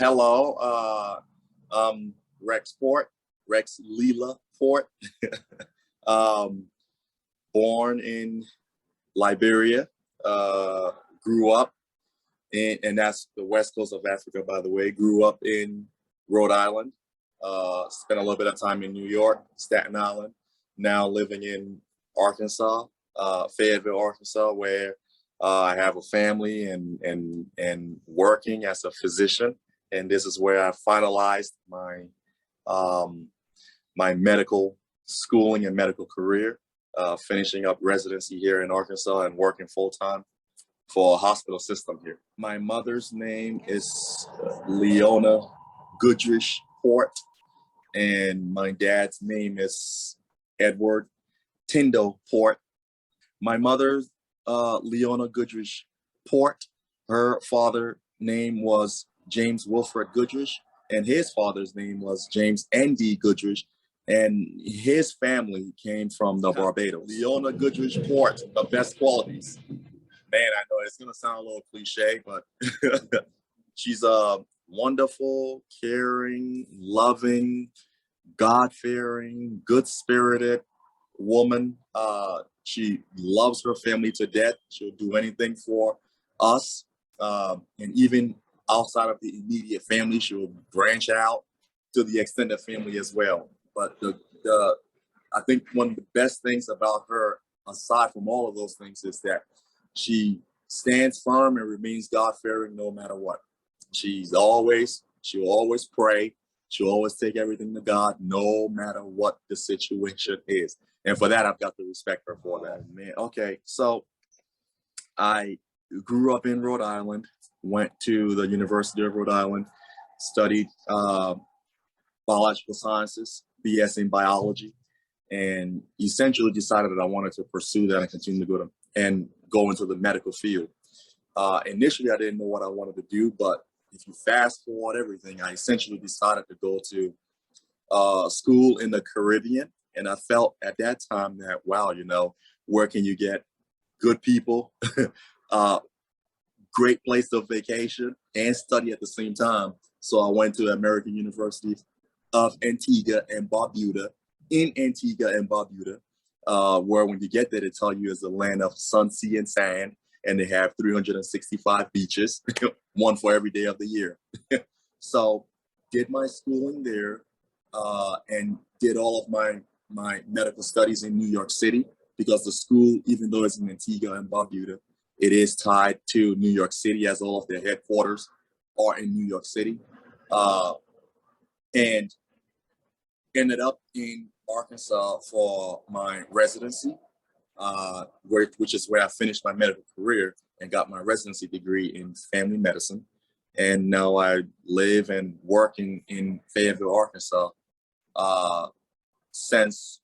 Hello, Rex Porte, Rex Leela Porte, um, born in Liberia, grew up and that's the west coast of Africa, by the way. Grew up in Rhode Island, spent a little bit of time in New York, Staten Island, now living in Arkansas, Fayetteville, Arkansas, where I have a family and working as a physician. And this is where I finalized my medical schooling and medical career, finishing up residency here in Arkansas and working full time for a hospital system here. My mother's name is Leona Goodridge Porte, and my dad's name is Edward Tyndall Porte. My mother's Leona Goodridge Porte. Her father's name was James Wilfred Goodridge, and his father's name was James N.D. Goodridge, and his family came from the Barbados. Leona Goodridge Porte, the best qualities. Man, I know it's gonna sound a little cliche, but she's a wonderful, caring, loving, God-fearing, good-spirited woman. She loves her family to death. She'll do anything for us, and even outside of the immediate family, she'll branch out to the extended family as well. But I think one of the best things about her, aside from all of those things, is that she stands firm and remains God-fearing no matter what. She'll always pray. She'll always take everything to God, no matter what the situation is. And for that, I've got to respect her for that. Man, okay, so I grew up in Rhode Island, went to the University of Rhode Island, studied biological sciences, BS in biology, and essentially decided that I wanted to pursue that and continue to go into the medical field. Initially, I didn't know what I wanted to do, but if you fast forward everything, I essentially decided to go to school in the Caribbean. And I felt at that time that, wow, where can you get good people, great place of vacation, and study at the same time. So I went to American University of Antigua and Barbuda, in Antigua and Barbuda, where when you get there, they tell you it's a land of sun, sea, and sand, and they have 365 beaches, one for every day of the year. So did my schooling there, and did all of my medical studies in New York City, because the school, even though it's in Antigua and Barbuda, it is tied to New York City, as all of their headquarters are in New York City. And ended up in Arkansas for my residency, which is where I finished my medical career and got my residency degree in family medicine. And now I live and work in Fayetteville, Arkansas, since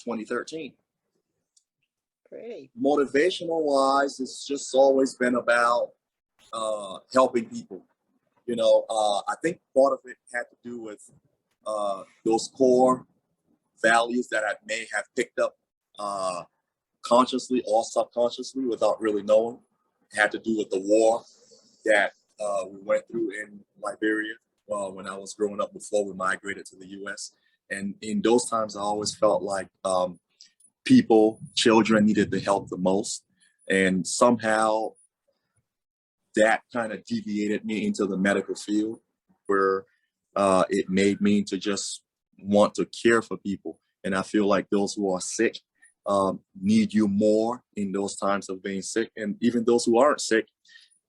2013. Great. Motivational wise, it's just always been about helping people. I think part of it had to do with those core values that I may have picked up consciously or subconsciously without really knowing. It had to do with the war that we went through in Liberia when I was growing up before we migrated to the US. And in those times, I always felt like children needed the help the most. And somehow that kind of deviated me into the medical field, where it made me to just want to care for people. And I feel like those who are sick need you more in those times of being sick. And even those who aren't sick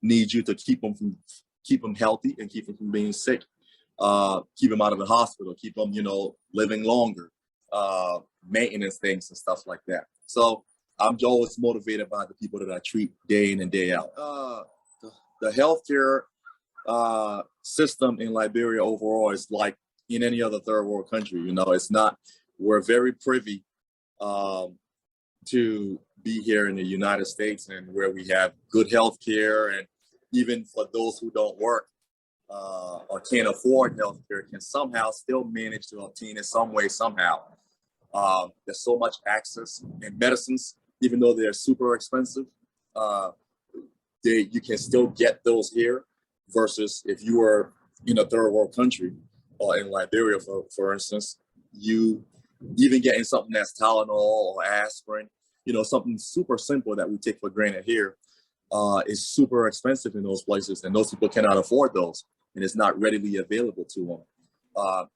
need you to keep them healthy and keep them from being sick. Keep them out of the hospital, keep them, living longer, maintenance things and stuff like that. So I'm always motivated by the people that I treat day in and day out. The healthcare system in Liberia overall is like in any other third world country. It's not, we're very privy to be here in the United States, and where we have good healthcare, and even for those who don't work or can't afford healthcare, can somehow still manage to obtain it some way, somehow. There's so much access, and medicines, even though they're super expensive, you can still get those here, versus if you were in a third world country, or in Liberia, for instance, you even getting something that's Tylenol or aspirin, something super simple that we take for granted here, is super expensive in those places, and those people cannot afford those, and it's not readily available to them.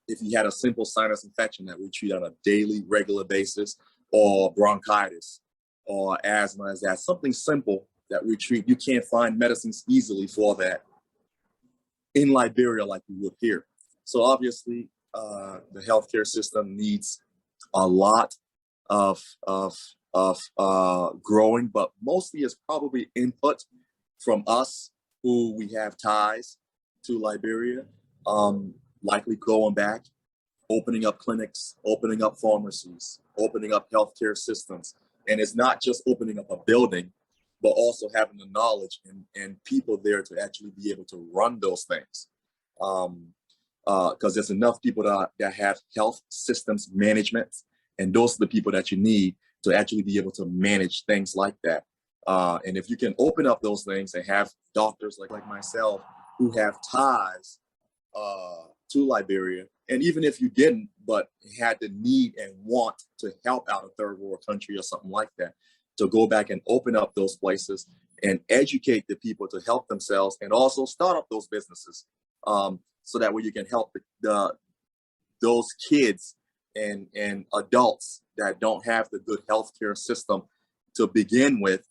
If you had a simple sinus infection that we treat on a daily, regular basis, or bronchitis, or asthma, is that something simple that we treat, you can't find medicines easily for that in Liberia like you would here. So obviously, the healthcare system needs a lot of growing, but mostly it's probably input from us who we have ties to Liberia, likely going back, opening up clinics, opening up pharmacies, opening up healthcare systems. And it's not just opening up a building, but also having the knowledge and people there to actually be able to run those things. Because there's enough people that have health systems management, and those are the people that you need to actually be able to manage things like that. And if you can open up those things and have doctors like myself who have ties to Liberia, and even if you didn't, but had the need and want to help out a third world country or something like that, to go back and open up those places and educate the people to help themselves, and also start up those businesses, so that way you can help those kids and adults that don't have the good healthcare system to begin with,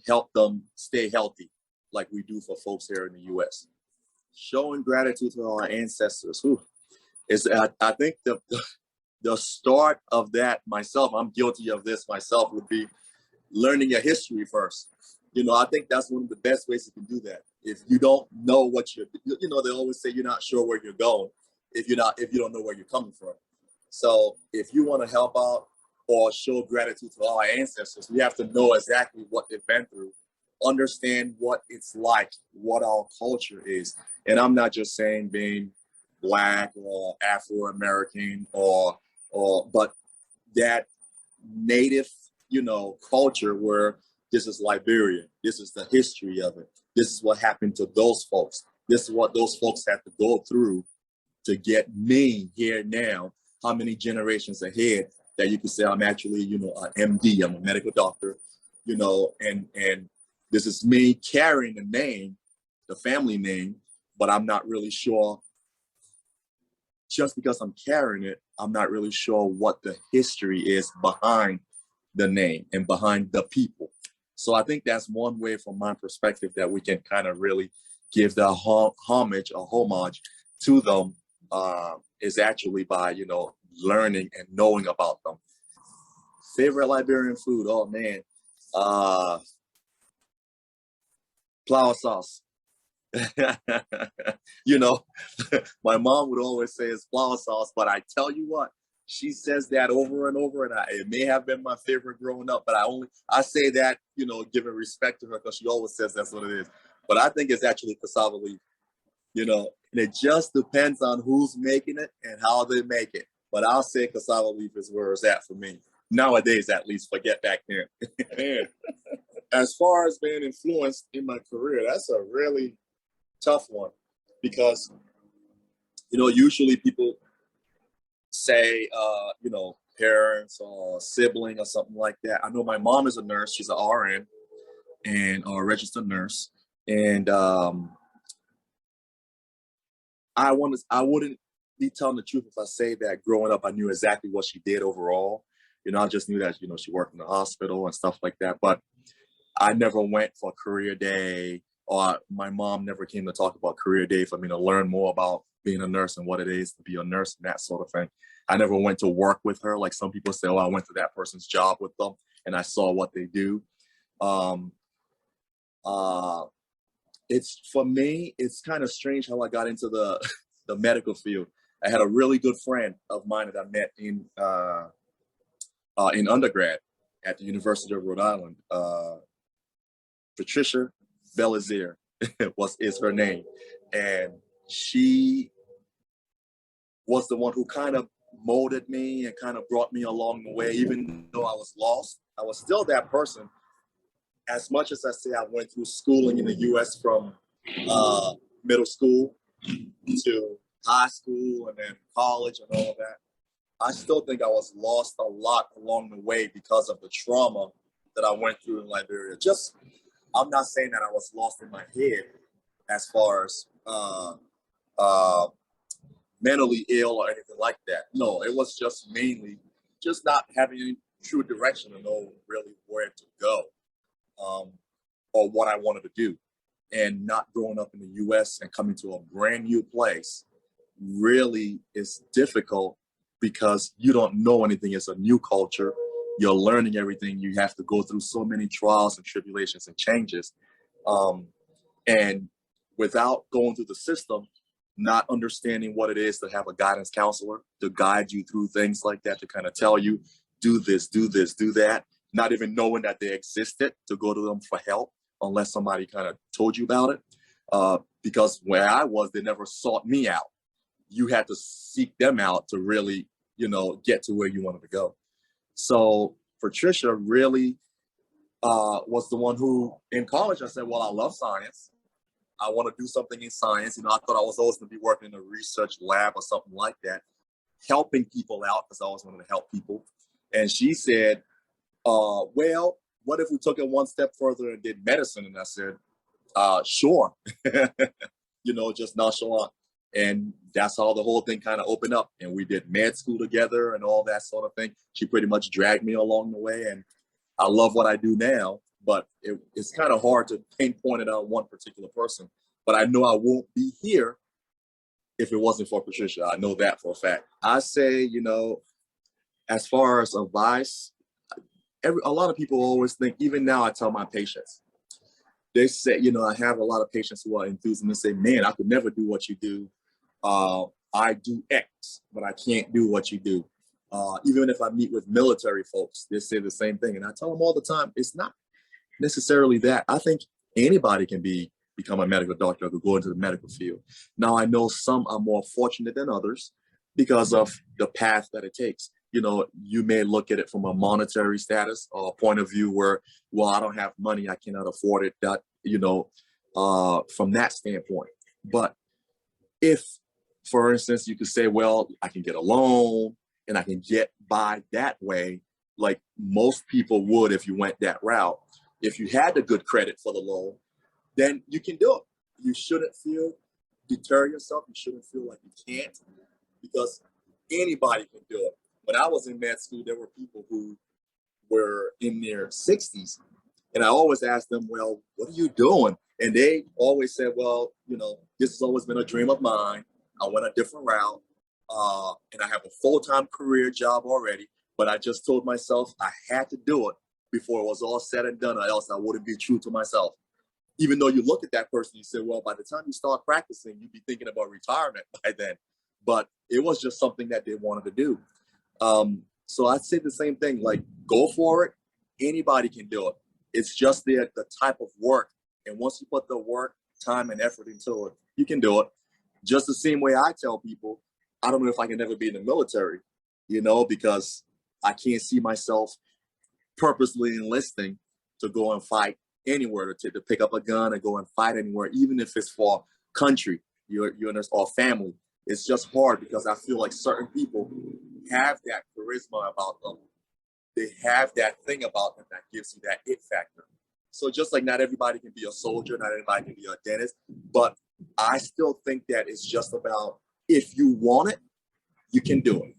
help them stay healthy like we do for folks here in the U.S. Showing gratitude to our ancestors. I think the start of that myself, I'm guilty of this myself, would be learning your history first. I think that's one of the best ways you can do that. If you don't know what they always say you're not sure where you're going if you don't know where you're coming from. So if you want to help out or show gratitude to our ancestors, we have to know exactly what they've been through, understand what it's like, what our culture is. And I'm not just saying being Black or Afro-American but that native, culture where this is Liberia, this is the history of it, this is what happened to those folks, this is what those folks had to go through to get me here now, how many generations ahead that you can say I'm actually, an MD, I'm a medical doctor, and this is me carrying the name, the family name, but I'm not really sure, just because I'm carrying it, I'm not really sure what the history is behind the name and behind the people. So I think that's one way from my perspective that we can kind of really give the homage to them, is actually by, learning and knowing about them. Favorite Liberian food? Oh man, flour sauce. My mom would always say it's flour sauce, but I tell you what, she says that over and over, and it may have been my favorite growing up, but I say that, giving respect to her, because she always says that's what it is. But I think it's actually cassava leaf, and it just depends on who's making it and how they make it. But I'll say cassava leaf is where it's at for me. Nowadays, at least, forget back then. Man, as far as being influenced in my career, that's a really tough one, because, usually people say, parents or sibling or something like that. I know my mom is a nurse. She's an RN and a registered nurse. And I wouldn't be telling the truth if I say that growing up, I knew exactly what she did overall. I just knew that, she worked in the hospital and stuff like that. But I never went for career day, or my mom never came to talk about career day for me to learn more about being a nurse and what it is to be a nurse and that sort of thing. I never went to work with her. Like some people say, oh, I went to that person's job with them and I saw what they do. For me, it's kind of strange how I got into the medical field. I had a really good friend of mine that I met in undergrad at the University of Rhode Island. Patricia Belizier is her name. And she was the one who kind of molded me and kind of brought me along the way. Even though I was lost, I was still that person. As much as I say I went through schooling in the US from middle school to high school and then college and all of that, I still think I was lost a lot along the way because of the trauma that I went through in Liberia. I'm not saying that I was lost in my head as far as uh, mentally ill or anything like that. No, it was just mainly just not having any true direction to know really where to go, or what I wanted to do. And not growing up in the US and coming to a brand new place really is difficult because you don't know anything. It's a new culture. You're learning everything. You have to go through so many trials and tribulations and changes. And without going through the system, not understanding what it is to have a guidance counselor to guide you through things like that, to kind of tell you, do this, do this, do that, not even knowing that they existed, to go to them for help unless somebody kind of told you about it. Because where I was, they never sought me out. You had to seek them out to really, get to where you wanted to go. So Patricia really was the one who, in college, I said, well, I love science. I want to do something in science. I thought I was always going to be working in a research lab or something like that, helping people out, because I always wanted to help people. And she said, well, what if we took it one step further and did medicine? And I said, sure, just nonchalant. And that's how the whole thing kind of opened up. And we did med school together and all that sort of thing. She pretty much dragged me along the way. And I love what I do now, but it's kind of hard to pinpoint it on one particular person. But I know I won't be here if it wasn't for Patricia. I know that for a fact. I say, as far as advice, a lot of people always think, even now I tell my patients, they say, I have a lot of patients who are enthused and they say, man, I could never do what you do. I do X, but I can't do what you do. Even if I meet with military folks, they say the same thing. And I tell them all the time, it's not necessarily that. I think anybody can become a medical doctor or go into the medical field. Now, I know some are more fortunate than others because of the path that it takes. You may look at it from a monetary status or a point of view where, well, I don't have money, I cannot afford it, that, from that standpoint. But if, for instance, you could say, well, I can get a loan and I can get by that way, like most people would if you went that route. If you had the good credit for the loan, then you can do it. You shouldn't deter yourself. You shouldn't feel like you can't, because anybody can do it. When I was in med school, there were people who were in their 60s. And I always asked them, well, what are you doing? And they always said, well, this has always been a dream of mine. I went a different route. And I have a full-time career job already. But I just told myself I had to do it before it was all said and done, or else I wouldn't be true to myself. Even though you look at that person, you say, well, by the time you start practicing, you'd be thinking about retirement by then. But it was just something that they wanted to do. So I'd say the same thing, like, go for it. Anybody can do it. It's just the type of work. And once you put the work, time, and effort into it, you can do it. Just the same way I tell people, I don't know if I can ever be in the military, because I can't see myself purposely enlisting to go and fight anywhere, to pick up a gun and go and fight anywhere, even if it's for country, or family. It's just hard because I feel like certain people have that charisma about them. They have that thing about them that gives you that it factor. So just like not everybody can be a soldier, not everybody can be a dentist, but I still think that it's just about, if you want it, you can do it.